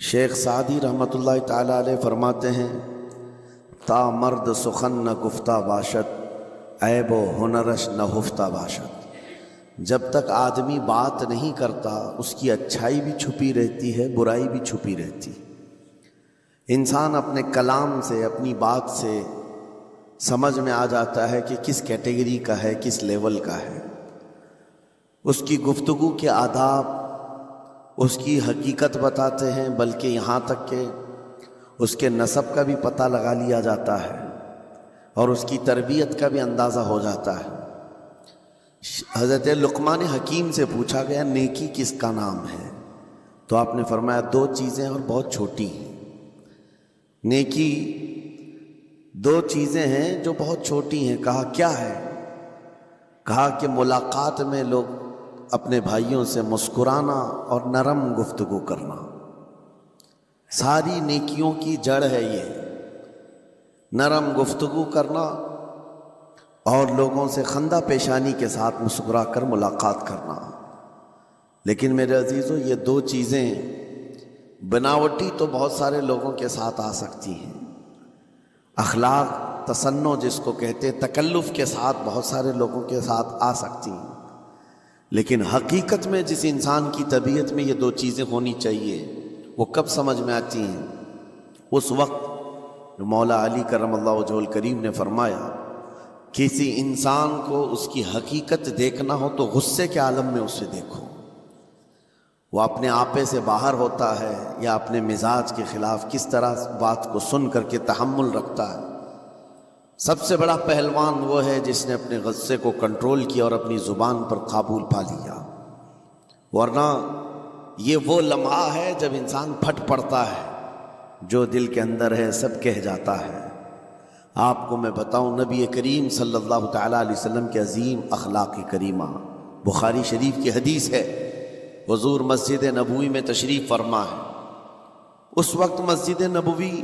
شیخ Saadi رحمۃ اللہ تعالی علیہ فرماتے ہیں تا مرد سخن نہ گفتہ باشد عیب و ہنرش نہ ہفتہ باشد۔ جب تک آدمی بات نہیں کرتا اس کی اچھائی بھی چھپی رہتی ہے، برائی بھی چھپی رہتی۔ انسان اپنے کلام سے، اپنی بات سے سمجھ میں آ جاتا ہے کہ کس کیٹیگری کا ہے، کس لیول کا ہے۔ اس کی گفتگو کے آداب اس کی حقیقت بتاتے ہیں، بلکہ یہاں تک کہ اس کے نسب کا بھی پتہ لگا لیا جاتا ہے اور اس کی تربیت کا بھی اندازہ ہو جاتا ہے۔ حضرت لقمان حکیم سے پوچھا گیا نیکی کس کا نام ہے، تو آپ نے فرمایا دو چیزیں اور بہت چھوٹی ہیں۔ نیکی دو چیزیں ہیں جو بہت چھوٹی ہیں۔ کہا کیا ہے؟ کہا کہ ملاقات میں لوگ اپنے بھائیوں سے مسکرانا اور نرم گفتگو کرنا۔ ساری نیکیوں کی جڑ ہے یہ، نرم گفتگو کرنا اور لوگوں سے خندہ پیشانی کے ساتھ مسکرا کر ملاقات کرنا۔ لیکن میرے عزیزو، یہ دو چیزیں بناوٹی تو بہت سارے لوگوں کے ساتھ آ سکتی ہیں، اخلاق تصنع جس کو کہتے تکلف کے ساتھ بہت سارے لوگوں کے ساتھ آ سکتی ہیں، لیکن حقیقت میں جس انسان کی طبیعت میں یہ دو چیزیں ہونی چاہیے وہ کب سمجھ میں آتی ہیں؟ اس وقت مولا علی کرم اللہ وجہہ الکریم نے فرمایا کسی انسان کو اس کی حقیقت دیکھنا ہو تو غصے کے عالم میں اسے دیکھو۔ وہ اپنے آپے سے باہر ہوتا ہے یا اپنے مزاج کے خلاف کس طرح بات کو سن کر کے تحمل رکھتا ہے۔ سب سے بڑا پہلوان وہ ہے جس نے اپنے غصے کو کنٹرول کیا اور اپنی زبان پر قابو پا لیا، ورنہ یہ وہ لمحہ ہے جب انسان پھٹ پڑتا ہے، جو دل کے اندر ہے سب کہہ جاتا ہے۔ آپ کو میں بتاؤں، نبی کریم صلی اللہ تعالیٰ علیہ وسلم کے عظیم اخلاق کریمہ، بخاری شریف کی حدیث ہے، حضور مسجد نبوی میں تشریف فرما ہے۔ اس وقت مسجد نبوی،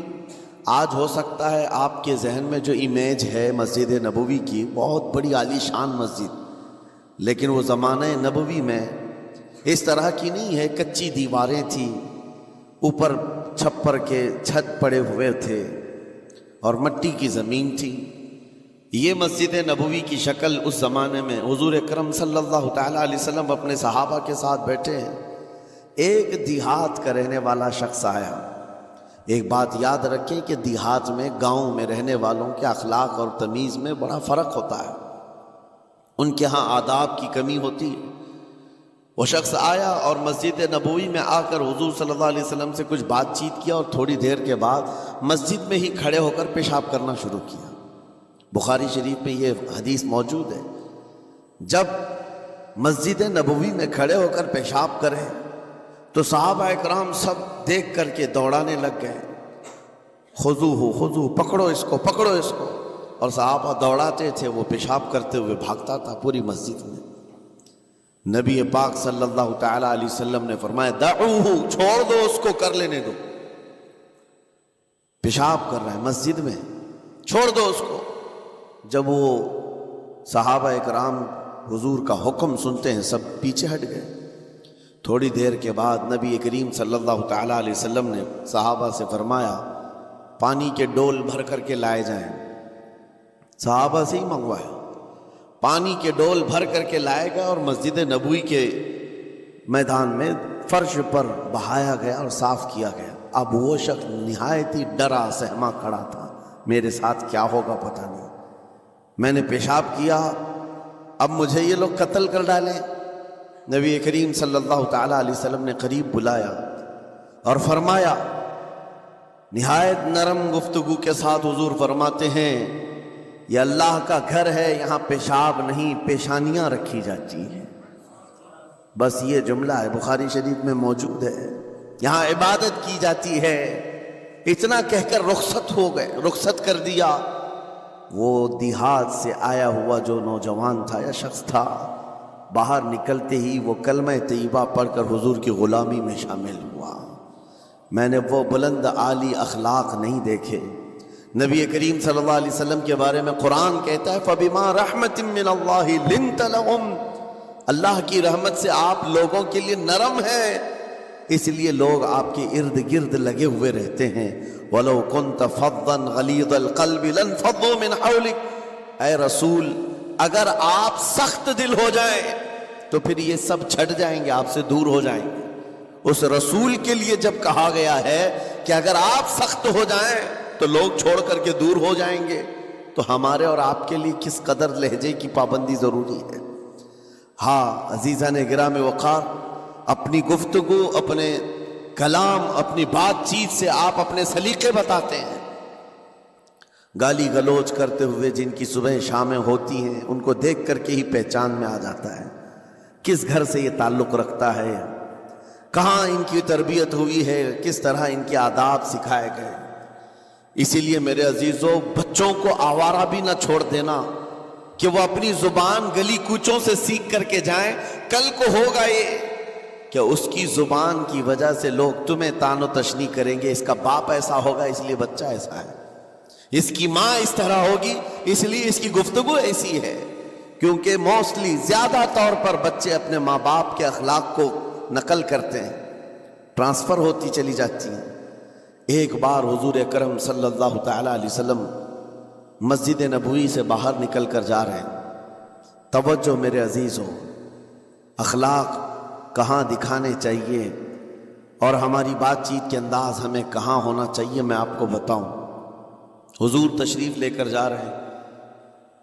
آج ہو سکتا ہے آپ کے ذہن میں جو امیج ہے مسجد نبوی کی، بہت بڑی عالی شان مسجد، لیکن وہ زمانہ نبوی میں اس طرح کی نہیں ہے۔ کچی دیواریں تھیں، اوپر چھپر کے چھت پڑے ہوئے تھے اور مٹی کی زمین تھی۔ یہ مسجد نبوی کی شکل اس زمانے میں حضور اکرم صلی اللہ تعالیٰ علیہ وسلم اپنے صحابہ کے ساتھ بیٹھے ہیں۔ ایک دیہات کا رہنے والا شخص آیا۔ ایک بات یاد رکھیں کہ دیہات میں، گاؤں میں رہنے والوں کے اخلاق اور تمیز میں بڑا فرق ہوتا ہے، ان کے ہاں آداب کی کمی ہوتی ہے۔ وہ شخص آیا اور مسجد نبوی میں آ کر حضور صلی اللہ علیہ وسلم سے کچھ بات چیت کیا اور تھوڑی دیر کے بعد مسجد میں ہی کھڑے ہو کر پیشاب کرنا شروع کیا۔ بخاری شریف میں یہ حدیث موجود ہے۔ جب مسجد نبوی میں کھڑے ہو کر پیشاب کرے تو صحابہ اکرام سب دیکھ کر کے دوڑانے لگ گئے، خذوہ خذوہ، پکڑو اس کو، پکڑو اس کو، اور صحابہ دوڑاتے تھے، وہ پیشاب کرتے ہوئے بھاگتا تھا پوری مسجد میں۔ نبی پاک صلی اللہ تعالیٰ علیہ وسلم نے فرمایا دعوہ، چھوڑ دو اس کو، کر لینے دو، پیشاب کر رہا ہے مسجد میں، چھوڑ دو اس کو۔ جب وہ صحابہ اکرام حضور کا حکم سنتے ہیں سب پیچھے ہٹ گئے۔ تھوڑی دیر کے بعد نبی کریم صلی اللہ تعالیٰ علیہ وسلم نے صحابہ سے فرمایا پانی کے ڈول بھر کر کے لائے جائیں۔ صحابہ سے ہی منگوایا، پانی کے ڈول بھر کر کے لائے گئے اور مسجد نبوی کے میدان میں فرش پر بہایا گیا اور صاف کیا گیا۔ اب وہ شخص نہایت ہی ڈرا سہما کھڑا تھا، میرے ساتھ کیا ہوگا پتہ نہیں، میں نے پیشاب کیا، اب مجھے یہ لوگ قتل کر ڈالیں۔ نبی کریم صلی اللہ تعالیٰ علیہ وسلم نے قریب بلایا اور فرمایا، نہایت نرم گفتگو کے ساتھ حضور فرماتے ہیں یہ اللہ کا گھر ہے، یہاں پیشاب نہیں پیشانیاں رکھی جاتی ہیں۔ بس یہ جملہ ہے، بخاری شریف میں موجود ہے، یہاں عبادت کی جاتی ہے۔ اتنا کہہ کر رخصت ہو گئے، رخصت کر دیا۔ وہ دیہات سے آیا ہوا جو نوجوان تھا یا شخص تھا، باہر نکلتے ہی وہ کلمہ طیبہ پڑھ کر حضور کی غلامی میں شامل ہوا۔ میں نے وہ بلند عالی اخلاق نہیں دیکھے۔ نبی کریم صلی اللہ علیہ وسلم کے بارے میں قرآن کہتا ہے فَبِمَا رَحْمَةٍ مِّنَ اللَّهِ لِنْتَ لَهُمْ، اللہ کی رحمت سے آپ لوگوں کے لیے نرم ہیں، اس لیے لوگ آپ کے ارد گرد لگے ہوئے رہتے ہیں. وَلَوْ كُنْتَ فَضًّا غَلِيظَ الْقَلْبِ لَانْفَضُّوا مِنْ حَوْلِكَ. اے رسول اگر آپ سخت دل ہو جائیں تو پھر یہ سب چھٹ جائیں گے، آپ سے دور ہو جائیں گے. اس رسول کے لیے جب کہا گیا ہے کہ اگر آپ سخت ہو جائیں تو لوگ چھوڑ کر کے دور ہو جائیں گے، تو ہمارے اور آپ کے لیے کس قدر لہجے کی پابندی ضروری ہے. ہاں عزیزان گرام وقار، اپنی گفتگو، اپنے کلام، اپنی بات چیت سے آپ اپنے سلیقے بتاتے ہیں. گالی گلوچ کرتے ہوئے جن کی صبح شامیں ہوتی ہیں ان کو دیکھ کر کے ہی پہچان میں آ جاتا ہے کس گھر سے یہ تعلق رکھتا ہے، کہاں ان کی تربیت ہوئی ہے، کس طرح ان کے آداب سکھائے گئے. اسی لیے میرے عزیزو، بچوں کو آوارہ بھی نہ چھوڑ دینا کہ وہ اپنی زبان گلی کوچوں سے سیکھ کر کے جائیں. کل کو ہوگا یہ کہ اس کی زبان کی وجہ سے لوگ تمہیں طعن و تشنیع کریں گے، اس کا باپ ایسا ہوگا اس لیے بچہ ایسا ہے، اس کی ماں اس طرح ہوگی اس لیے اس کی گفتگو ایسی ہے. کیونکہ موسٹلی زیادہ طور پر بچے اپنے ماں باپ کے اخلاق کو نقل کرتے ہیں، ٹرانسفر ہوتی چلی جاتی ہیں. ایک بار حضور اکرم صلی اللہ تعالی علیہ وسلم مسجد نبوی سے باہر نکل کر جا رہے ہیں. توجہ میرے عزیز ہو، اخلاق کہاں دکھانے چاہیے اور ہماری بات چیت کے انداز ہمیں کہاں ہونا چاہیے میں آپ کو بتاؤں. حضور تشریف لے کر جا رہے ہیں،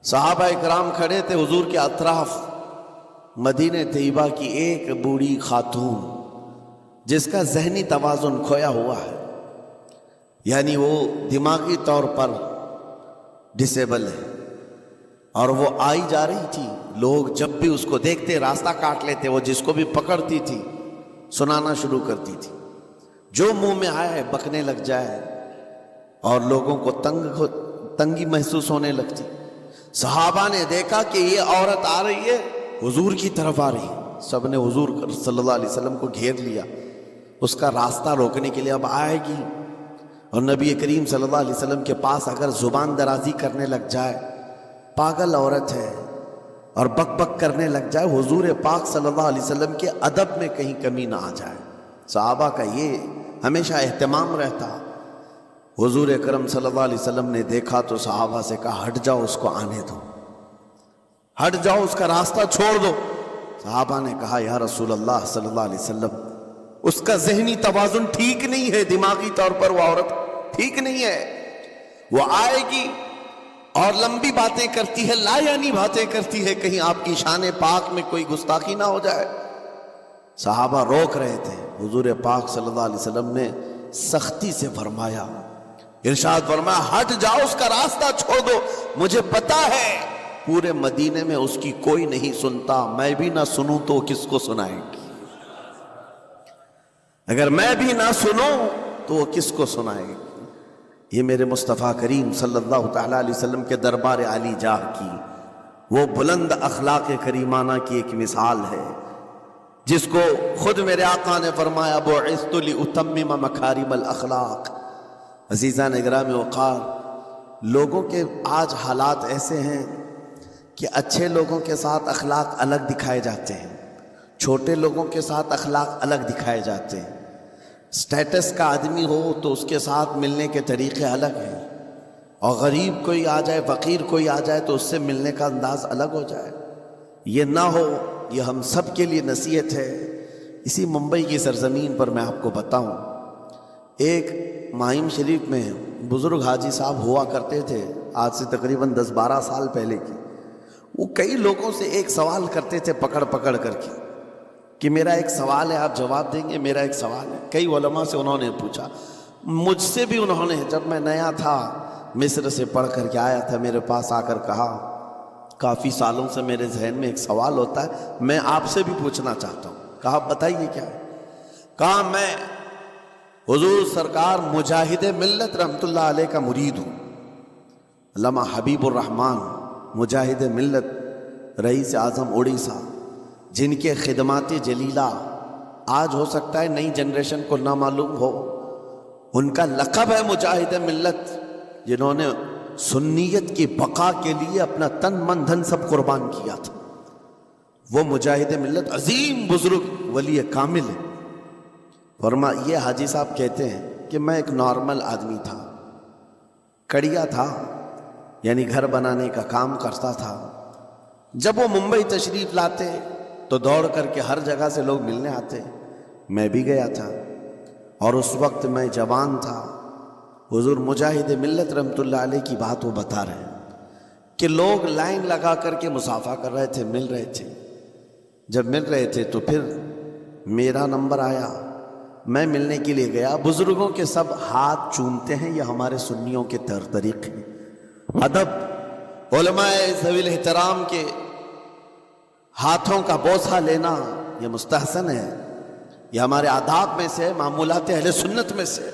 صحابہ اکرام کھڑے تھے حضور کے اطراف. مدینہ طیبہ کی ایک بوڑھی خاتون جس کا ذہنی توازن کھویا ہوا ہے، یعنی وہ دماغی طور پر ڈسیبل ہے، اور وہ آئی جا رہی تھی. لوگ جب بھی اس کو دیکھتے راستہ کاٹ لیتے، وہ جس کو بھی پکڑتی تھی سنانا شروع کرتی تھی، جو منہ میں آئے بکنے لگ جائے اور لوگوں کو تنگی محسوس ہونے لگتی. صحابہ نے دیکھا کہ یہ عورت آ رہی ہے، حضور کی طرف آ رہی، سب نے حضور صلی اللہ علیہ وسلم کو گھیر لیا اس کا راستہ روکنے کے لیے. اب آئے گی اور نبی کریم صلی اللہ علیہ وسلم کے پاس اگر زبان درازی کرنے لگ جائے، پاگل عورت ہے اور بک بک کرنے لگ جائے، حضور پاک صلی اللہ علیہ وسلم کے ادب میں کہیں کمی نہ آ جائے. صحابہ کا یہ ہمیشہ اہتمام رہتا. حضور اکرم صلی اللہ علیہ وسلم نے دیکھا تو صحابہ سے کہا ہٹ جاؤ، اس کو آنے دو، ہٹ جاؤ، اس کا راستہ چھوڑ دو. صحابہ نے کہا یا رسول اللہ صلی اللہ علیہ وسلم، اس کا ذہنی توازن ٹھیک نہیں ہے، دماغی طور پر وہ عورت ٹھیک نہیں ہے. وہ آئے گی اور لمبی باتیں کرتی ہے، لا یعنی باتیں کرتی ہے، کہیں آپ کی شان پاک میں کوئی گستاخی نہ ہو جائے. صحابہ روک رہے تھے. حضور پاک صلی اللہ علیہ وسلم نے سختی سے فرمایا، ارشاد فرمایا ہٹ جاؤ، اس کا راستہ چھوڑ دو. مجھے پتا ہے پورے مدینے میں اس کی کوئی نہیں سنتا، میں بھی نہ سنوں تو کس کو سنائے گی؟ اگر میں بھی نہ سنوں تو وہ کس کو سنائے گی؟ یہ میرے مصطفیٰ کریم صلی اللہ تعالی علیہ وسلم کے دربار عالی جاہ کی وہ بلند اخلاق کریمانہ کی ایک مثال ہے، جس کو خود میرے آقا نے فرمایا بعثت لأتمم مکارم الاخلاق. عزیزان گرامی وقار، لوگوں کے آج حالات ایسے ہیں کہ اچھے لوگوں کے ساتھ اخلاق الگ دکھائے جاتے ہیں، چھوٹے لوگوں کے ساتھ اخلاق الگ دکھائے جاتے ہیں. سٹیٹس کا آدمی ہو تو اس کے ساتھ ملنے کے طریقے الگ ہیں، اور غریب کوئی آ جائے، فقیر کوئی آ جائے تو اس سے ملنے کا انداز الگ ہو جائے. یہ نہ ہو، یہ ہم سب کے لیے نصیحت ہے. اسی ممبئی کی سرزمین پر میں آپ کو بتاؤں، ایک ماہم شریف میں بزرگ حاجی صاحب ہوا کرتے تھے، آج سے تقریباً 10-12 سال پہلے کی. وہ کئی لوگوں سے ایک سوال کرتے تھے پکڑ پکڑ کر کے کہ میرا ایک سوال ہے، آپ جواب دیں گے، میرا ایک سوال ہے. کئی علماء سے انہوں نے پوچھا، مجھ سے بھی انہوں نے، جب میں نیا تھا مصر سے پڑھ کر کے آیا تھا، میرے پاس آ کر کہا کافی سالوں سے میرے ذہن میں ایک سوال ہوتا ہے، میں آپ سے بھی پوچھنا چاہتا ہوں. کہا بتائیے کیا ہے؟ کہا میں حضور سرکار مجاہد ملت رحمت اللہ علیہ کا مرید ہوں. علامہ حبیب الرحمن مجاہد ملت، رئیس اعظم اڑیسہ، جن کے خدمات جلیلہ آج ہو سکتا ہے نئی جنریشن کو نہ معلوم ہو، ان کا لقب ہے مجاہد ملت، جنہوں نے سنیت کی بقا کے لیے اپنا تن من دھن سب قربان کیا تھا. وہ مجاہد ملت عظیم بزرگ ولی کامل ہے. یہ حاجی صاحب کہتے ہیں کہ میں ایک نارمل آدمی تھا، کڑیا تھا، یعنی گھر بنانے کا کام کرتا تھا۔ جب وہ ممبئی تشریف لاتے تو دوڑ کر کے ہر جگہ سے لوگ ملنے آتے، میں بھی گیا تھا، اور اس وقت میں جوان تھا۔ حضور مجاہد ملت رحمۃ اللہ علیہ کی بات وہ بتا رہے ہیں کہ لوگ لائن لگا کر کے مصافحہ کر رہے تھے، مل رہے تھے۔ جب مل رہے تھے تو پھر میرا نمبر آیا، میں ملنے کے لیے گیا۔ بزرگوں کے سب ہاتھ چومتے ہیں، یہ ہمارے سنیوں کے طریق ہیں۔ ادب، علماء ذوی الاحترام کے ہاتھوں کا بوسہ لینا یہ مستحسن ہے، یہ ہمارے آداب میں سے، معمولات اہل سنت میں سے۔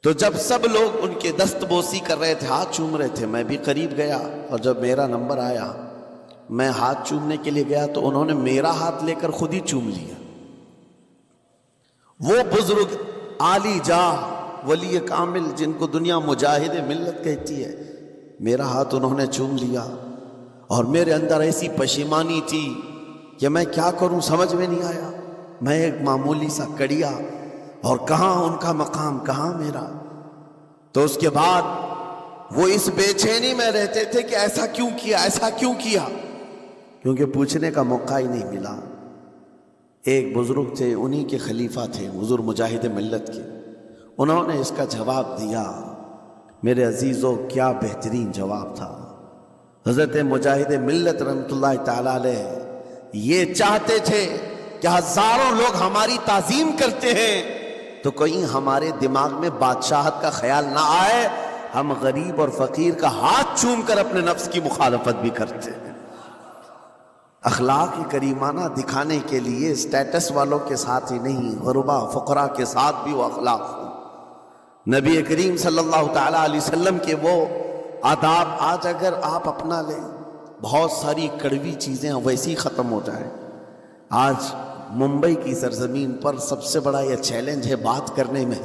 تو جب سب لوگ ان کے دست بوسی کر رہے تھے، ہاتھ چوم رہے تھے، میں بھی قریب گیا، اور جب میرا نمبر آیا میں ہاتھ چومنے کے لیے گیا تو انہوں نے میرا ہاتھ لے کر خود ہی چوم لیا۔ وہ بزرگ عالی جاہ ولی کامل جن کو دنیا مجاہد ملت کہتی ہے، میرا ہاتھ انہوں نے چوم لیا، اور میرے اندر ایسی پشیمانی تھی کہ میں کیا کروں سمجھ میں نہیں آیا۔ میں ایک معمولی سا کڑیا، اور کہاں ان کا مقام کہاں میرا۔ تو اس کے بعد وہ اس بے چینی میں رہتے تھے کہ ایسا کیوں کیا، ایسا کیوں کیا، کیونکہ پوچھنے کا موقع ہی نہیں ملا۔ ایک بزرگ تھے، انہی کے خلیفہ تھے حضور مجاہد ملت کے، انہوں نے اس کا جواب دیا۔ میرے عزیزوں کیا بہترین جواب تھا۔ حضرت مجاہد ملت رحمۃ اللہ تعالی علیہ یہ چاہتے تھے کہ ہزاروں لوگ ہماری تعظیم کرتے ہیں تو کہیں ہمارے دماغ میں بادشاہت کا خیال نہ آئے، ہم غریب اور فقیر کا ہاتھ چوم کر اپنے نفس کی مخالفت بھی کرتے ہیں۔ اخلاق کریمانہ دکھانے کے لیے اسٹیٹس والوں کے ساتھ ہی نہیں، غربا فقراء کے ساتھ بھی وہ اخلاق ہو۔ نبی کریم صلی اللہ تعالی علیہ وسلم کے وہ آداب آج اگر آپ اپنا لیں، بہت ساری کڑوی چیزیں ویسی ختم ہو جائیں۔ آج ممبئی کی سرزمین پر سب سے بڑا یہ چیلنج ہے بات کرنے میں،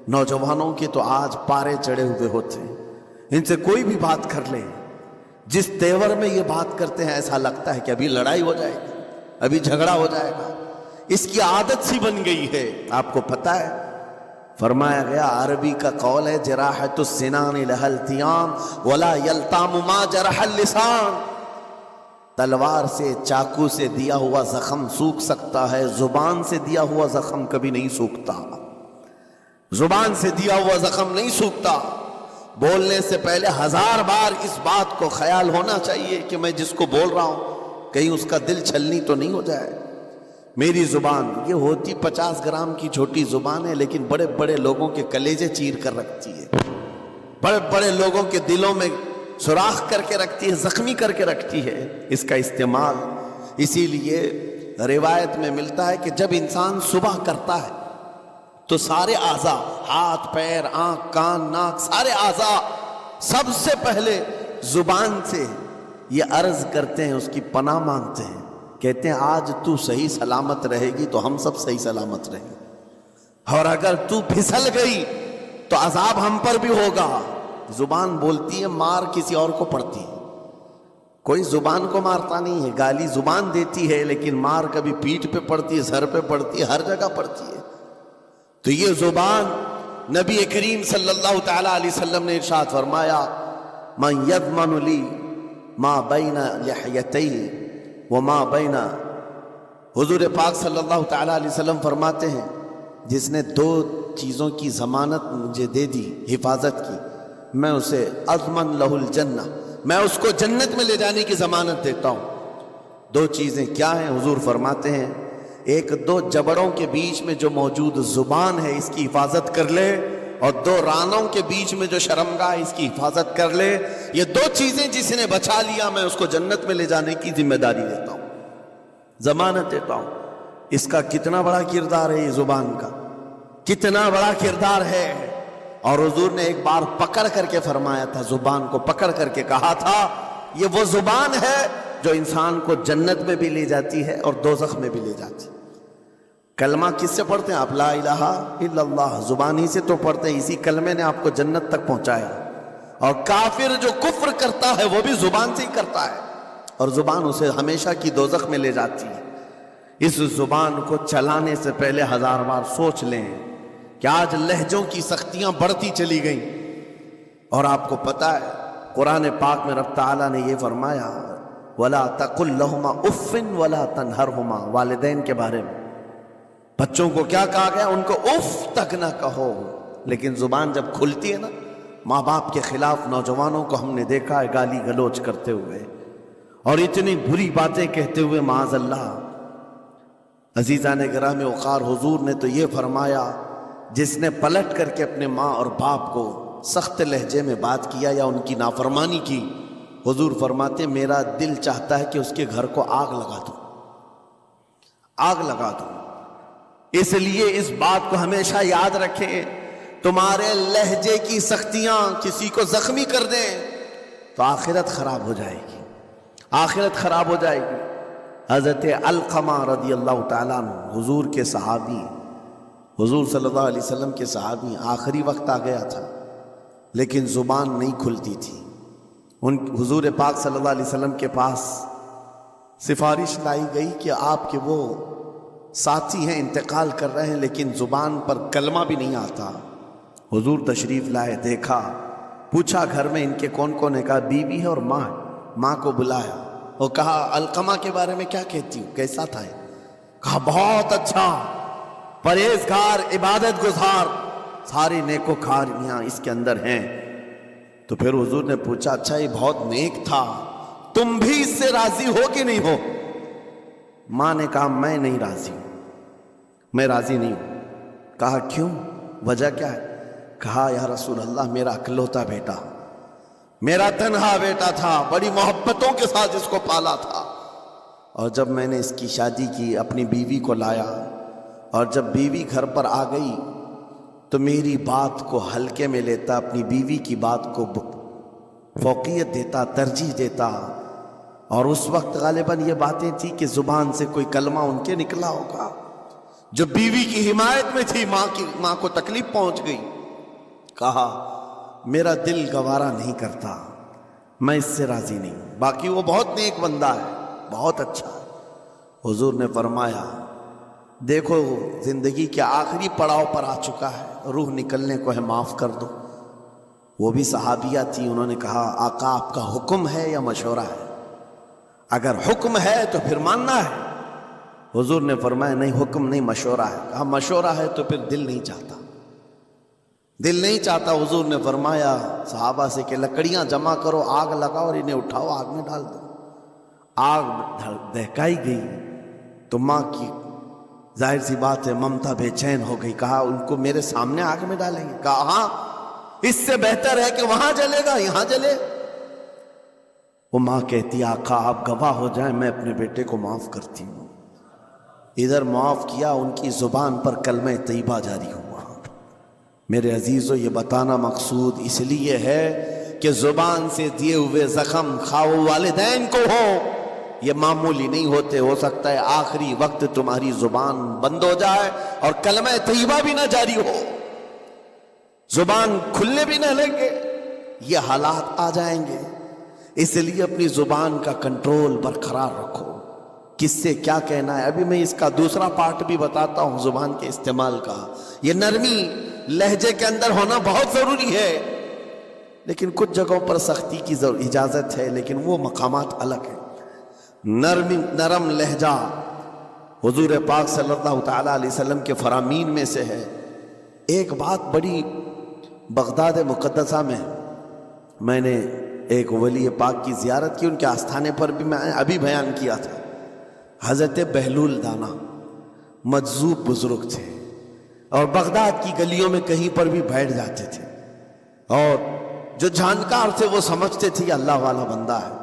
نوجوانوں کے تو آج پارے چڑھے ہوئے ہوتے ہیں، ان سے کوئی بھی بات کر لیں، جس تیور میں یہ بات کرتے ہیں ایسا لگتا ہے کہ ابھی لڑائی ہو جائے گی، ابھی جھگڑا ہو جائے گا۔ اس کی عادت سی بن گئی ہے۔ آپ کو پتہ ہے فرمایا گیا، عربی کا قول ہے جراحت السنان لها التیام ولا یلتام ما جرح اللسان۔ تلوار سے، چاقو سے دیا ہوا زخم سوکھ سکتا ہے، زبان سے دیا ہوا زخم کبھی نہیں سوکھتا۔ زبان سے دیا ہوا زخم نہیں سوکھتا۔ بولنے سے پہلے 1000 بار اس بات کو خیال ہونا چاہیے کہ میں جس کو بول رہا ہوں کہیں اس کا دل چھلنی تو نہیں ہو جائے۔ میری زبان یہ ہوتی 50 گرام کی چھوٹی زبان ہے، لیکن بڑے بڑے لوگوں کے کلیجے چیر کر رکھتی ہے، بڑے بڑے لوگوں کے دلوں میں سوراخ کر کے رکھتی ہے، زخمی کر کے رکھتی ہے اس کا استعمال۔ اسی لیے روایت میں ملتا ہے کہ جب انسان صبح کرتا ہے تو سارے اعضاء، ہاتھ پیر آنکھ کان ناک، سارے اعضاء سب سے پہلے زبان سے یہ عرض کرتے ہیں، اس کی پناہ مانگتے ہیں، کہتے ہیں آج تو صحیح سلامت رہے گی تو ہم سب صحیح سلامت رہیں گے، اور اگر تو پھسل گئی تو عذاب ہم پر بھی ہوگا۔ زبان بولتی ہے، مار کسی اور کو پڑتی ہے، کوئی زبان کو مارتا نہیں ہے، گالی زبان دیتی ہے، لیکن مار کبھی پیٹھ پہ پڑتی ہے، سر پہ پڑتی ہے، ہر جگہ پڑتی ہے۔ تو یہ زبان نبی کریم صلی اللہ تعالی علیہ وسلم نے ارشاد فرمایا، من یضمن لی ما بین لحیتی وما بین، حضور پاک صلی اللہ تعالی علیہ وسلم فرماتے ہیں جس نے 2 چیزوں کی ضمانت مجھے دے دی، حفاظت کی، میں اسے اضمن لہ الجنہ، میں اس کو جنت میں لے جانے کی ضمانت دیتا ہوں۔ 2 چیزیں کیا ہیں؟ حضور فرماتے ہیں، ایک 2 جبڑوں کے بیچ میں جو موجود زبان ہے اس کی حفاظت کر لے، اور 2 رانوں کے بیچ میں جو شرمگاہ اس کی حفاظت کر لے، یہ 2 چیزیں جس نے بچا لیا میں اس کو جنت میں لے جانے کی ذمہ داری دیتا ہوں، ضمانت دیتا ہوں۔ اس کا کتنا بڑا کردار ہے، یہ زبان کا کتنا بڑا کردار ہے۔ اور حضور نے ایک بار پکڑ کر کے فرمایا تھا، زبان کو پکڑ کر کے کہا تھا، یہ وہ زبان ہے جو انسان کو جنت میں بھی لے جاتی ہے اور دوزخ میں بھی لے جاتی ہے۔ کلمہ کس سے پڑھتے ہیں آپ؟ لا الہ الا اللہ، زبان ہی سے تو پڑھتے ہیں، اسی کلمے نے آپ کو جنت تک پہنچایا۔ اور کافر جو کفر کرتا ہے وہ بھی زبان سے ہی کرتا ہے، اور زبان اسے ہمیشہ کی دوزخ میں لے جاتی ہے۔ اس زبان کو چلانے سے پہلے 1000 بار سوچ لیں کہ آج لہجوں کی سختیاں بڑھتی چلی گئیں. اور آپ کو پتہ ہے قرآن پاک میں رب تعالیٰ نے یہ فرمایا وَلَا تَقُلْ لَهُمَا اُفٍّ وَلَا تَنْهَرْهُمَا. والدین کے بارے میں بچوں کو کیا کہا گیا؟ ان کو اف تک نہ کہو. لیکن زبان جب کھلتی ہے نا، ماں باپ کے خلاف نوجوانوں کو ہم نے دیکھا ہے گالی گلوچ کرتے ہوئے اور اتنی بری باتیں کہتے ہوئے معاذ اللہ. عزیزان گرامی وقار، حضور نے تو یہ فرمایا جس نے پلٹ کر کے اپنے ماں اور باپ کو سخت لہجے میں بات کیا یا ان کی نافرمانی کی، حضور فرماتے میرا دل چاہتا ہے کہ اس کے گھر کو آگ لگا دوں، آگ لگا دوں. اس لیے اس بات کو ہمیشہ یاد رکھیں، تمہارے لہجے کی سختیاں کسی کو زخمی کر دیں تو آخرت خراب ہو جائے گی، آخرت خراب ہو جائے گی. حضرت علقمہ رضی اللہ تعالیٰ عنہ حضور کے صحابی، حضور صلی اللہ علیہ وسلم کے صحابی، آخری وقت آ گیا تھا لیکن زبان نہیں کھلتی تھی. ان حضور پاک صلی اللہ علیہ وسلم کے پاس سفارش لائی گئی کہ آپ کے وہ ساتھی ہیں انتقال کر رہے ہیں لیکن زبان پر کلمہ بھی نہیں آتا. حضور تشریف لائے، دیکھا، پوچھا گھر میں ان کے کون کون ہے؟ کہا بیوی ہے اور ماں ہے. ماں کو بلایا اور کہا علقمہ کے بارے میں کیا کہتی ہوں، کیسا تھا؟ کہا بہت اچھا، پرہیزگار، عبادت گزار، ساری نیکوکاریاں اس کے اندر ہیں. تو پھر حضور نے پوچھا اچھا یہ بہت نیک تھا، تم بھی اس سے راضی ہو کہ نہیں ہو؟ ماں نے کہا میں نہیں راضی ہوں، میں راضی نہیں ہوں. کہا کیوں، وجہ کیا ہے؟ کہا یا رسول اللہ میرا اکلوتا بیٹا، میرا تنہا بیٹا تھا، بڑی محبتوں کے ساتھ اس کو پالا تھا، اور جب میں نے اس کی شادی کی اپنی بیوی کو لایا اور جب بیوی گھر پر آ گئی تو میری بات کو ہلکے میں لیتا، اپنی بیوی کی بات کو فوقیت دیتا، ترجیح دیتا. اور اس وقت غالباً یہ باتیں تھی کہ زبان سے کوئی کلمہ ان کے نکلا ہوگا جو بیوی کی حمایت میں تھی، ماں کو تکلیف پہنچ گئی. کہا میرا دل گوارا نہیں کرتا، میں اس سے راضی نہیں ہوں، باقی وہ بہت نیک بندہ ہے، بہت اچھا ہے. حضور نے فرمایا دیکھو زندگی کے آخری پڑاؤ پر آ چکا ہے، روح نکلنے کو ہے، معاف کر دو. وہ بھی صحابیہ تھی، انہوں نے کہا آقا آپ کا حکم ہے یا مشورہ ہے؟ اگر حکم ہے تو پھر ماننا ہے. حضور نے فرمایا نہیں، حکم نہیں، مشورہ ہے. کہا مشورہ ہے تو پھر دل نہیں چاہتا، دل نہیں چاہتا. حضور نے فرمایا صحابہ سے کہ لکڑیاں جمع کرو، آگ لگاؤ اور انہیں اٹھاؤ، آگ میں ڈال دو. آگ دہکائی گئی تو ماں کی ظاہر سی بات ہے ممتا بے چین ہو گئی. کہا ان کو میرے سامنے آگ میں ڈالیں گے؟ کہا ہاں، اس سے بہتر ہے کہ وہاں جلے گا، یہاں جلے. وہ ماں کہتی آقا آپ گواہ ہو جائیں میں اپنے بیٹے کو معاف کرتی ہوں. ادھر معاف کیا، ان کی زبان پر کلمہ طیبہ جاری ہوا. میرے عزیزو یہ بتانا مقصود اس لیے ہے کہ زبان سے دیے ہوئے زخم خواہ والدین کو ہو، یہ معمولی نہیں ہوتے. ہو سکتا ہے آخری وقت تمہاری زبان بند ہو جائے اور کلمہ طیبہ بھی نہ جاری ہو، زبان کھلنے بھی نہ لگے، یہ حالات آ جائیں گے. اس لیے اپنی زبان کا کنٹرول برقرار رکھو. کس سے کیا کہنا ہے، ابھی میں اس کا دوسرا پارٹ بھی بتاتا ہوں زبان کے استعمال کا. یہ نرمی لہجے کے اندر ہونا بہت ضروری ہے، لیکن کچھ جگہوں پر سختی کی اجازت ہے، لیکن وہ مقامات الگ ہیں. نرم لہجہ حضور پاک صلی اللہ تعالیٰ علیہ وسلم کے فرامین میں سے ہے. ایک بات بڑی بغداد مقدسہ میں نے ایک ولی پاک کی زیارت کی، ان کے آستانے پر بھی میں ابھی بیان کیا تھا. حضرت بہلول دانا مجذوب بزرگ تھے اور بغداد کی گلیوں میں کہیں پر بھی بیٹھ جاتے تھے، اور جو جانکار تھے وہ سمجھتے تھے یہ اللہ والا بندہ ہے.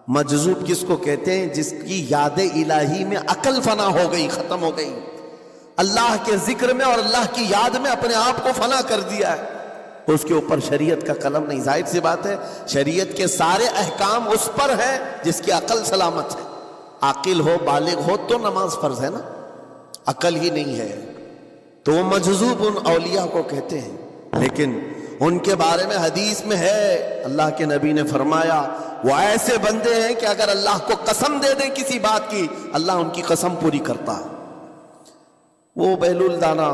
مجذوب کس کو کہتے ہیں؟ جس کی یاد الہی میں عقل فنا ہو گئی، ختم ہو گئی، اللہ کے ذکر میں اور اللہ کی یاد میں اپنے آپ کو فنا کر دیا ہے. اس کے اوپر شریعت کا قلم نہیں. ظاہر سی بات ہے شریعت کے سارے احکام اس پر ہیں جس کی عقل سلامت ہے. عاقل ہو، بالغ ہو تو نماز فرض ہے نا، عقل ہی نہیں ہے تو وہ مجذوب ان اولیاء کو کہتے ہیں. لیکن ان کے بارے میں حدیث میں ہے، اللہ کے نبی نے فرمایا وہ ایسے بندے ہیں کہ اگر اللہ کو قسم دے دیں کسی بات کی، اللہ ان کی قسم پوری کرتا ہے۔ وہ بہلول دانا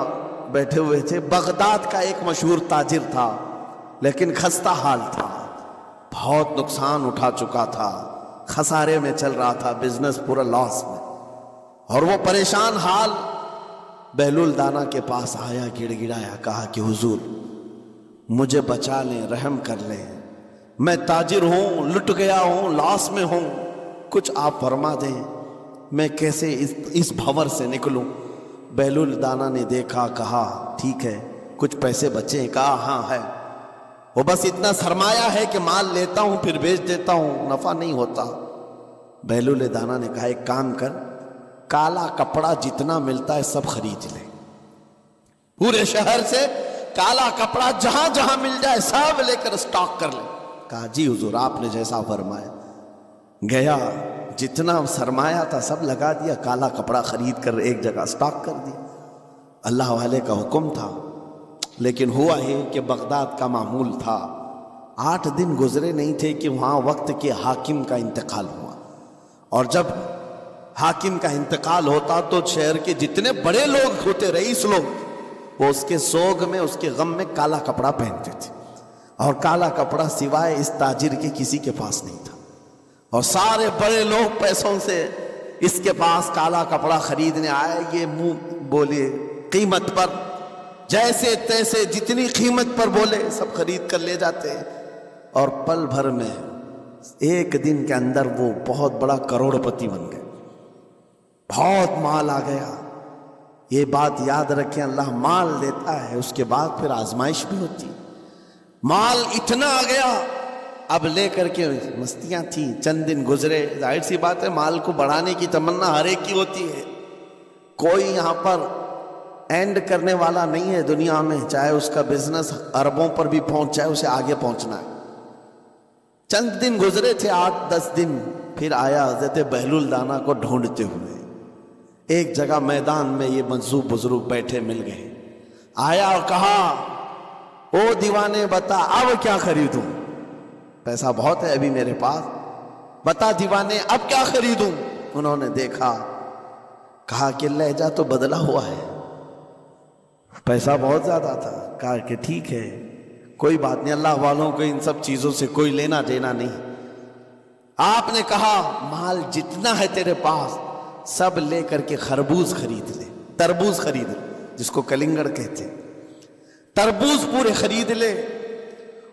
بیٹھے ہوئے تھے، بغداد کا ایک مشہور تاجر تھا، لیکن خستہ حال تھا، بہت نقصان اٹھا چکا تھا، خسارے میں چل رہا تھا، بزنس پورا لاس میں، اور وہ پریشان حال بہلول دانا کے پاس آیا، گڑ گڑایا، کہا کہ حضور مجھے بچا لیں، رحم کر لیں، میں تاجر ہوں، لٹ گیا ہوں، لاس میں ہوں، کچھ آپ فرما دیں، میں کیسے اس بھور سے نکلوں؟ بہلول دانا نے دیکھا، کہا ٹھیک ہے، کچھ پیسے بچے؟ کہا ہاں ہے، وہ بس اتنا سرمایہ ہے کہ مال لیتا ہوں پھر بیچ دیتا ہوں، نفع نہیں ہوتا۔ بہلول دانا نے کہا ایک کام کر، کالا کپڑا جتنا ملتا ہے سب خرید لے، پورے شہر سے کالا کپڑا جہاں جہاں مل جائے سب لے کر اسٹاک کر لے۔ کہا جی حضور آپ نے جیسا فرمایا۔ گیا، جتنا سرمایہ تھا سب لگا دیا، کالا کپڑا خرید کر ایک جگہ اسٹاک کر دیا۔ اللہ والے کا حکم تھا، لیکن ہوا یہ کہ بغداد کا معمول تھا، 8 دن گزرے نہیں تھے کہ وہاں وقت کے حاکم کا انتقال ہوا، اور جب حاکم کا انتقال ہوتا تو شہر کے جتنے بڑے لوگ ہوتے، رئیس لوگ، وہ اس کے سوگ میں، اس کے غم میں کالا کپڑا پہنتے تھے، اور کالا کپڑا سوائے اس تاجر کے کسی کے پاس نہیں تھا، اور سارے بڑے لوگ پیسوں سے اس کے پاس کالا کپڑا خریدنے آئے، یہ منہ بولے قیمت پر، جیسے تیسے جتنی قیمت پر بولے سب خرید کر لے جاتے، اور پل بھر میں ایک دن کے اندر وہ بہت بڑا کروڑ پتی بن گئے، بہت مال آ گیا۔ یہ بات یاد رکھیں، اللہ مال دیتا ہے، اس کے بعد پھر آزمائش بھی ہوتی۔ مال اتنا آ گیا، اب لے کر کے مستیاں تھیں، چند دن گزرے، ظاہر سی بات ہے مال کو بڑھانے کی تمنا ہر ایک کی ہوتی ہے، کوئی یہاں پر اینڈ کرنے والا نہیں ہے دنیا میں، چاہے اس کا بزنس اربوں پر بھی پہنچ جائے، اسے آگے پہنچنا ہے۔ چند دن گزرے تھے، 8-10 دن، پھر آیا حضرت بہلول دانا کو ڈھونڈتے ہوئے، ایک جگہ میدان میں یہ منصوب بزرگ بیٹھے مل گئے، آیا اور کہا او دیوانے بتا اب کیا خریدوں؟ پیسہ بہت ہے ابھی میرے پاس، بتا دیوانے اب کیا خریدوں؟ انہوں نے دیکھا، کہا کہ لہجہ تو بدلا ہوا ہے، پیسہ بہت زیادہ تھا، کہا کہ ٹھیک ہے کوئی بات نہیں، اللہ والوں کو ان سب چیزوں سے کوئی لینا دینا نہیں۔ آپ نے کہا مال جتنا ہے تیرے پاس سب لے کر کے خربوز خرید لے، تربوز خرید لے، جس کو کلنگڑ کہتے، تربوز پورے خرید لے۔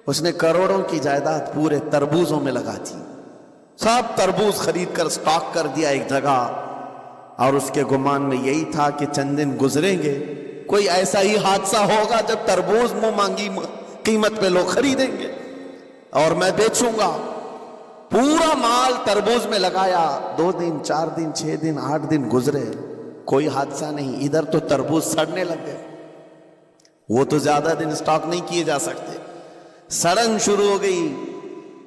اس نے کروڑوں کی جائیداد پورے تربوزوں میں لگا دی، سب تربوز خرید کر سٹاک کر دیا ایک جگہ، اور اس کے گمان میں یہی تھا کہ چند دن گزریں گے، کوئی ایسا ہی حادثہ ہوگا جب تربوز منہ مانگی قیمت پہ لوگ خریدیں گے اور میں بیچوں گا۔ پورا مال تربوز میں لگایا، 2 دن 4 دن 6 دن 8 دن گزرے، کوئی حادثہ نہیں، ادھر تو تربوز سڑنے لگ گئے، وہ تو زیادہ دن سٹاک نہیں کیے جا سکتے، سڑن شروع ہو گئی،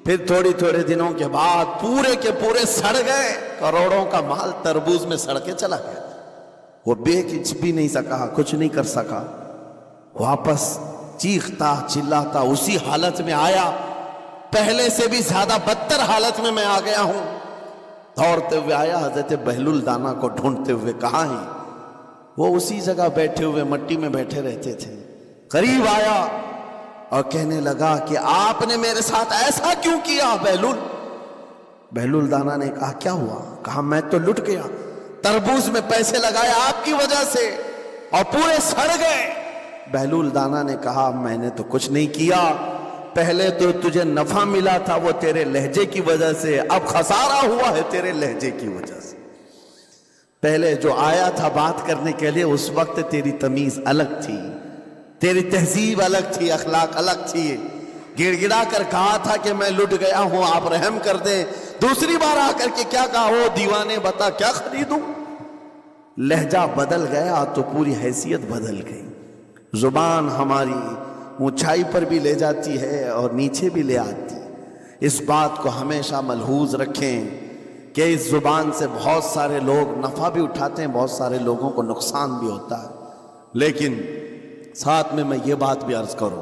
پھر تھوڑے دنوں کے بعد پورے کے پورے سڑ گئے، کروڑوں کا مال تربوز میں سڑ کے چلا گیا، وہ بیچ بھی نہیں سکا، کچھ نہیں کر سکا، واپس چیختا چلاتا اسی حالت میں آیا، پہلے سے بھی زیادہ بدتر حالت میں آ گیا ہوں، دوڑتے ہوئے آیا، حضرت بہلول دانا کو ڈھونڈتے ہوئے، کہاں ہیں؟ وہ اسی جگہ بیٹھے ہوئے مٹی میں بیٹھے رہتے تھے، قریب آیا اور کہنے لگا کہ آپ نے میرے ساتھ ایسا کیوں کیا بہلول؟ بہلول دانا نے کہا کیا ہوا؟ کہا میں تو لٹ گیا، تربوز میں پیسے لگائے آپ کی وجہ سے اور پورے سڑ گئے۔ بہلول دانا نے کہا میں نے تو کچھ نہیں کیا، پہلے تو تجھے نفع ملا تھا وہ تیرے لہجے کی وجہ سے، اب خسارہ ہوا ہے تیرے لہجے کی وجہ سے۔ پہلے جو آیا تھا بات کرنے کے لیے اس وقت تیری تمیز الگ تھی، تیری تہذیب الگ تھی، اخلاق الگ تھی، گڑ گڑا کر کہا تھا کہ میں لٹ گیا ہوں آپ رحم کر دیں، دوسری بار آ کر کے کیا کہا؟ وہ دیوانے بتا کیا خریدوں؟ لہجہ بدل گیا تو پوری حیثیت بدل گئی، زبان ہماری اونچائی پر بھی لے جاتی ہے اور نیچے بھی لے آتی ہے۔ اس بات کو ہمیشہ ملحوظ رکھیں کہ اس زبان سے بہت سارے لوگ نفع بھی اٹھاتے ہیں، بہت سارے لوگوں کو نقصان بھی ہوتا ہے، لیکن ساتھ میں یہ بات بھی عرض کروں،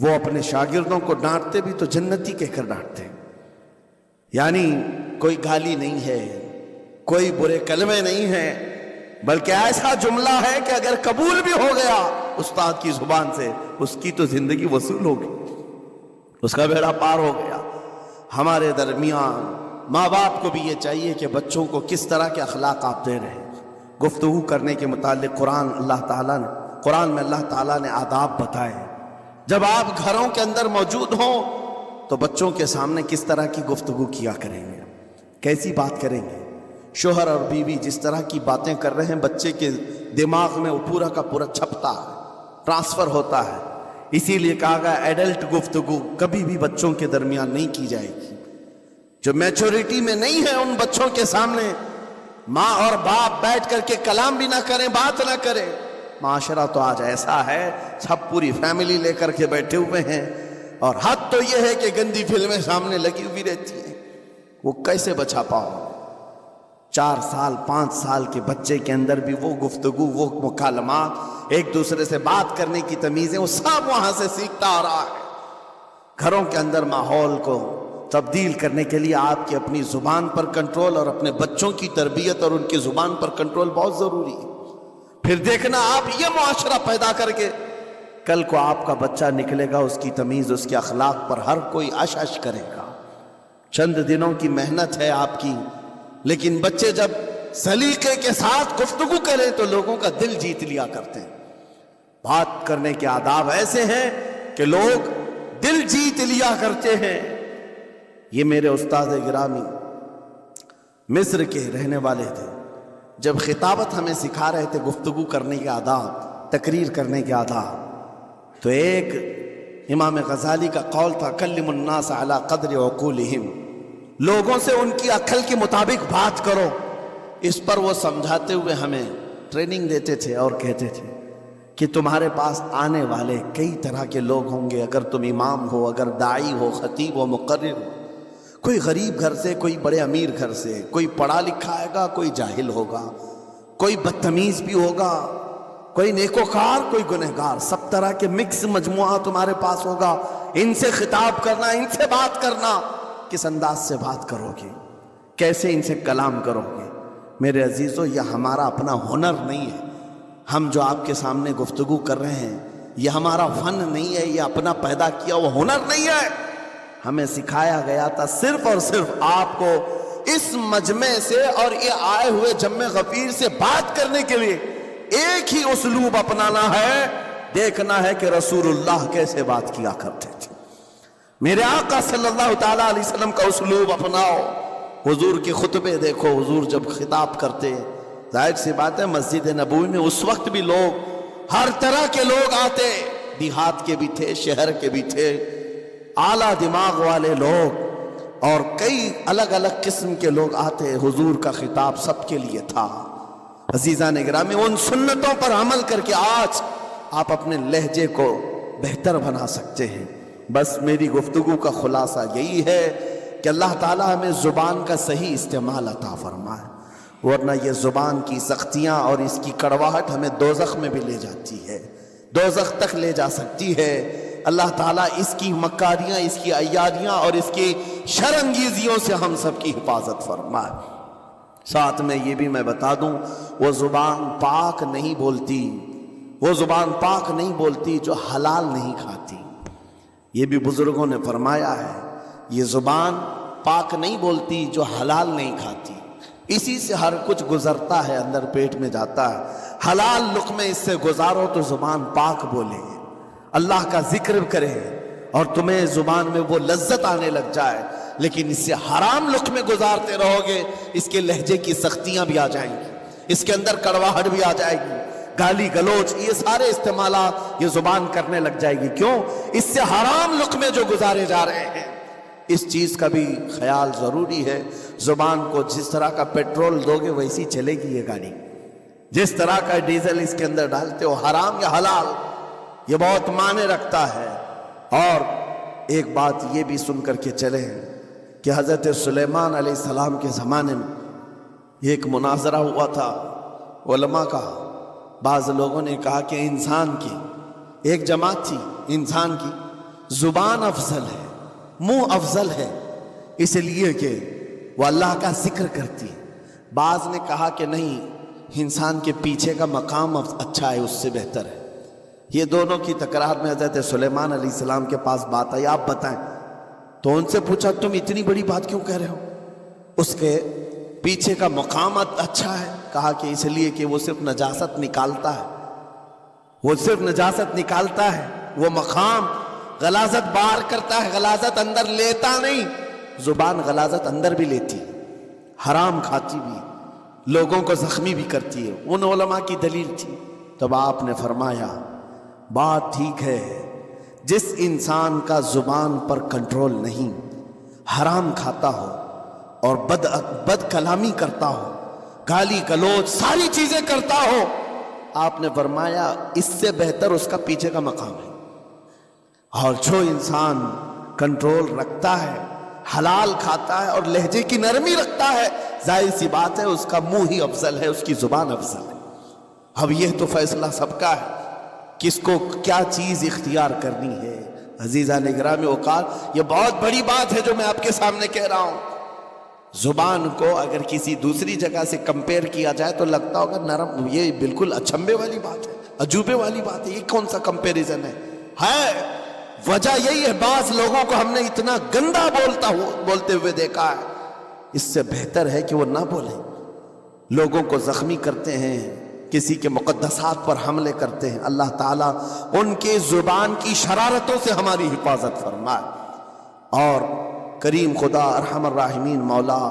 وہ اپنے شاگردوں کو ڈانٹتے بھی تو جنتی کہہ کر ڈانٹتے ہیں، یعنی کوئی گالی نہیں ہے، کوئی برے کلمے نہیں ہیں، بلکہ ایسا جملہ ہے کہ اگر قبول بھی ہو گیا استاد کی زبان سے، اس کی تو زندگی وصول ہوگی، اس کا بیڑا پار ہو گیا۔ ہمارے درمیان ماں باپ کو بھی یہ چاہیے کہ بچوں کو کس طرح کے اخلاق آپ دے رہے ہیں۔ گفتگو کرنے کے متعلق قرآن میں اللہ تعالیٰ نے آداب بتائے ہیں۔ جب آپ گھروں کے اندر موجود ہوں تو بچوں کے سامنے کس طرح کی گفتگو کیا کریں گے، کیسی بات کریں گے۔ شوہر اور بیوی جس طرح کی باتیں کر رہے ہیں بچے کے دماغ میں وہ پورا کا پورا چھپتا ہے، ٹرانسفر ہوتا ہے۔ اسی لیے کہا گیا ایڈلٹ گفتگو کبھی بھی بچوں کے درمیان نہیں کی جائے گی۔ جو میچورٹی میں نہیں ہے ان بچوں کے سامنے ماں اور باپ بیٹھ کر کے کلام بھی نہ کریں، بات نہ کریں۔ معاشرہ تو آج ایسا ہے، سب پوری فیملی لے کر کے بیٹھے ہوئے ہیں، اور حد تو یہ ہے کہ گندی فلمیں سامنے لگی ہوئی رہتی ہیں۔ وہ کیسے بچا پاؤ؟ 4 سال 5 سال کے بچے کے اندر بھی وہ گفتگو، وہ مکالمات، ایک دوسرے سے بات کرنے کی تمیزیں، وہ سب وہاں سے سیکھتا آ رہا ہے۔ گھروں کے اندر ماحول کو تبدیل کرنے کے لیے آپ کی اپنی زبان پر کنٹرول اور اپنے بچوں کی تربیت اور ان کی زبان پر کنٹرول بہت ضروری ہے۔ پھر دیکھنا آپ یہ معاشرہ پیدا کر کے کل کو آپ کا بچہ نکلے گا، اس کی تمیز، اس کے اخلاق پر ہر کوئی اش اش کرے گا۔ چند دنوں کی محنت ہے آپ کی، لیکن بچے جب سلیقے کے ساتھ گفتگو کریں تو لوگوں کا دل جیت لیا کرتے ہیں۔ بات کرنے کے آداب ایسے ہیں کہ لوگ دل جیت لیا کرتے ہیں۔ یہ میرے استاد گرامی مصر کے رہنے والے تھے، جب خطابت ہمیں سکھا رہے تھے گفتگو کرنے کے آداب، تقریر کرنے کے آداب، تو ایک امام غزالی کا قول تھا کلم الناس علی قدر عقولہم، لوگوں سے ان کی عقل کے مطابق بات کرو۔ اس پر وہ سمجھاتے ہوئے ہمیں ٹریننگ دیتے تھے اور کہتے تھے کہ تمہارے پاس آنے والے کئی طرح کے لوگ ہوں گے، اگر تم امام ہو، اگر داعی ہو، خطیب ہو، مقرر ہو، کوئی غریب گھر سے، کوئی بڑے امیر گھر سے، کوئی پڑھا لکھا آئے گا، کوئی جاہل ہوگا، کوئی بدتمیز بھی ہوگا، کوئی نیکوکار، کوئی گنہگار، سب طرح کے مکس مجموعہ تمہارے پاس ہوگا۔ ان سے خطاب کرنا، ان سے بات کرنا، کس انداز سے بات کرو گے، کیسے ان سے کلام کرو گے۔ میرے عزیزو، یہ ہمارا اپنا ہنر نہیں ہے۔ ہم جو آپ کے سامنے گفتگو کر رہے ہیں یہ ہمارا فن نہیں ہے، یہ اپنا پیدا کیا وہ ہنر نہیں ہے۔ ہمیں سکھایا گیا تھا صرف اور صرف آپ کو اس مجمع سے اور یہ آئے ہوئے جمع غفیر سے بات کرنے کے لیے ایک ہی اسلوب اپنانا ہے، دیکھنا ہے کہ رسول اللہ کیسے بات کیا کرتے تھے۔ میرے آقا صلی اللہ تعالیٰ علیہ وسلم کا اسلوب اپناؤ۔ حضور کے خطبے دیکھو، حضور جب خطاب کرتے، ظاہر سی بات ہے مسجد نبوی میں اس وقت بھی لوگ، ہر طرح کے لوگ آتے، دیہات کے بھی تھے، شہر کے بھی تھے، اعلیٰ دماغ والے لوگ اور کئی الگ الگ قسم کے لوگ آتے۔ حضور کا خطاب سب کے لیے تھا۔ عزیزان گرامی، ان سنتوں پر عمل کر کے آج آپ اپنے لہجے کو بہتر بنا سکتے ہیں۔ بس میری گفتگو کا خلاصہ یہی ہے کہ اللہ تعالیٰ ہمیں زبان کا صحیح استعمال عطا فرمائے، ورنہ یہ زبان کی سختیاں اور اس کی کڑواہٹ ہمیں دوزخ میں بھی لے جاتی ہے، دوزخ تک لے جا سکتی ہے۔ اللہ تعالیٰ اس کی مکاریاں، اس کی عیاریاں اور اس کی شرانگیزیوں سے ہم سب کی حفاظت فرمائے۔ ساتھ میں یہ بھی میں بتا دوں، وہ زبان پاک نہیں بولتی، وہ زبان پاک نہیں بولتی جو حلال نہیں کھاتی۔ یہ بھی بزرگوں نے فرمایا ہے، یہ زبان پاک نہیں بولتی جو حلال نہیں کھاتی۔ اسی سے ہر کچھ گزرتا ہے، اندر پیٹ میں جاتا ہے۔ حلال لقمے اس سے گزارو تو زبان پاک بولے، اللہ کا ذکر کرے اور تمہیں زبان میں وہ لذت آنے لگ جائے، لیکن اس سے حرام لقمے گزارتے رہو گے، اس کے لہجے کی سختیاں بھی آ جائیں گی، اس کے اندر کڑواہٹ بھی آ جائے گی، گالی گلوچ، یہ سارے استعمالات یہ زبان کرنے لگ جائے گی۔ کیوں؟ اس سے حرام لقمے جو گزارے جا رہے ہیں، اس چیز کا بھی خیال ضروری ہے۔ زبان کو جس طرح کا پیٹرول دو گے ویسی چلے گی یہ گاڑی، جس طرح کا ڈیزل اس کے اندر ڈالتے ہو، حرام یا حلال، یہ بہت معنی رکھتا ہے۔ اور ایک بات یہ بھی سن کر کے چلیں کہ حضرت سلیمان علیہ السلام کے زمانے میں ایک مناظرہ ہوا تھا علماء کا۔ بعض لوگوں نے کہا کہ انسان کی ایک جماعت تھی، انسان کی زبان افضل ہے، منہ افضل ہے، اس لیے کہ وہ اللہ کا ذکر کرتی ہے۔ بعض نے کہا کہ نہیں، انسان کے پیچھے کا مقام اچھا ہے، اس سے بہتر ہے۔ یہ دونوں کی تکرار میں حضرت سلیمان علیہ السلام کے پاس بات آئی، آپ بتائیں۔ تو ان سے پوچھا تم اتنی بڑی بات کیوں کہہ رہے ہو؟ اس کے پیچھے کا مقام اچھا ہے۔ کہا کہ اس لیے کہ وہ صرف نجاست نکالتا ہے، وہ صرف نجاست نکالتا ہے، وہ مقام غلاظت باہر کرتا ہے، غلاظت اندر لیتا نہیں۔ زبان غلاظت اندر بھی لیتی، حرام کھاتی بھی، لوگوں کو زخمی بھی کرتی ہے۔ ان علماء کی دلیل تھی۔ تب آپ نے فرمایا بات ٹھیک ہے، جس انسان کا زبان پر کنٹرول نہیں، حرام کھاتا ہو اور بد کلامی کرتا ہو، گالی گلوچ ساری چیزیں کرتا ہو، آپ نے فرمایا اس سے بہتر اس کا پیچھے کا مقام ہے۔ اور جو انسان کنٹرول رکھتا ہے، حلال کھاتا ہے اور لہجے کی نرمی رکھتا ہے، ظاہر سی بات ہے اس کا منہ ہی افضل ہے، اس کی زبان افضل ہے۔ اب یہ تو فیصلہ سب کا ہے، کس کو کیا چیز اختیار کرنی ہے۔ عزیزان گرامی اوقات، یہ بہت بڑی بات ہے جو میں آپ کے سامنے کہہ رہا ہوں۔ زبان کو اگر کسی دوسری جگہ سے کمپیئر کیا جائے تو لگتا ہوگا نرم، یہ بالکل اچھمبے والی بات ہے، عجوبے والی بات ہے، یہ کون سا کمپیریزن ہے؟ وجہ یہی ہے، بعض لوگوں کو ہم نے اتنا گندا بولتے ہوئے دیکھا ہے، اس سے بہتر ہے کہ وہ نہ بولیں۔ لوگوں کو زخمی کرتے ہیں، کسی کے مقدسات پر حملے کرتے ہیں۔ اللہ تعالیٰ ان کے زبان کی شرارتوں سے ہماری حفاظت فرمائے، اور کریم خدا ارحم الراحمین مولا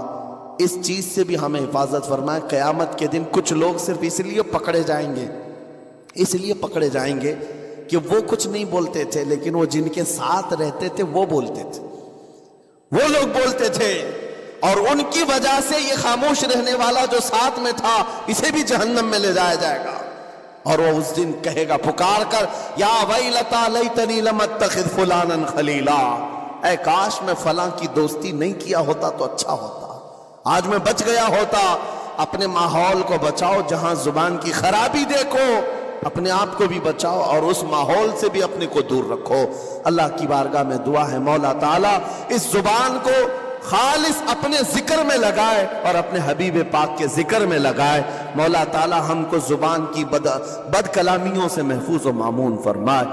اس چیز سے بھی ہمیں حفاظت فرمائے۔ قیامت کے دن کچھ لوگ صرف اس لیے پکڑے جائیں گے کہ وہ کچھ نہیں بولتے تھے، لیکن وہ جن کے ساتھ رہتے تھے وہ بولتے تھے، وہ لوگ بولتے تھے، اور ان کی وجہ سے یہ خاموش رہنے والا جو ساتھ میں تھا اسے بھی جہنم میں لے جایا جائے گا۔ اور وہ اس دن کہے گا پکار کر، یا ویلتا لیتنی لم اتخذ فلانا خلیلا، اے کاش میں فلاں کی دوستی نہیں کیا ہوتا تو اچھا ہوتا، آج میں بچ گیا ہوتا۔ اپنے ماحول کو بچاؤ، جہاں زبان کی خرابی دیکھو اپنے آپ کو بھی بچاؤ، اور اس ماحول سے بھی اپنے کو دور رکھو۔ اللہ کی بارگاہ میں دعا ہے مولا تعالیٰ اس زبان کو خالص اپنے ذکر میں لگائے اور اپنے حبیب پاک کے ذکر میں لگائے۔ مولا تعالیٰ ہم کو زبان کی بد کلامیوں سے محفوظ و مامون فرمائے۔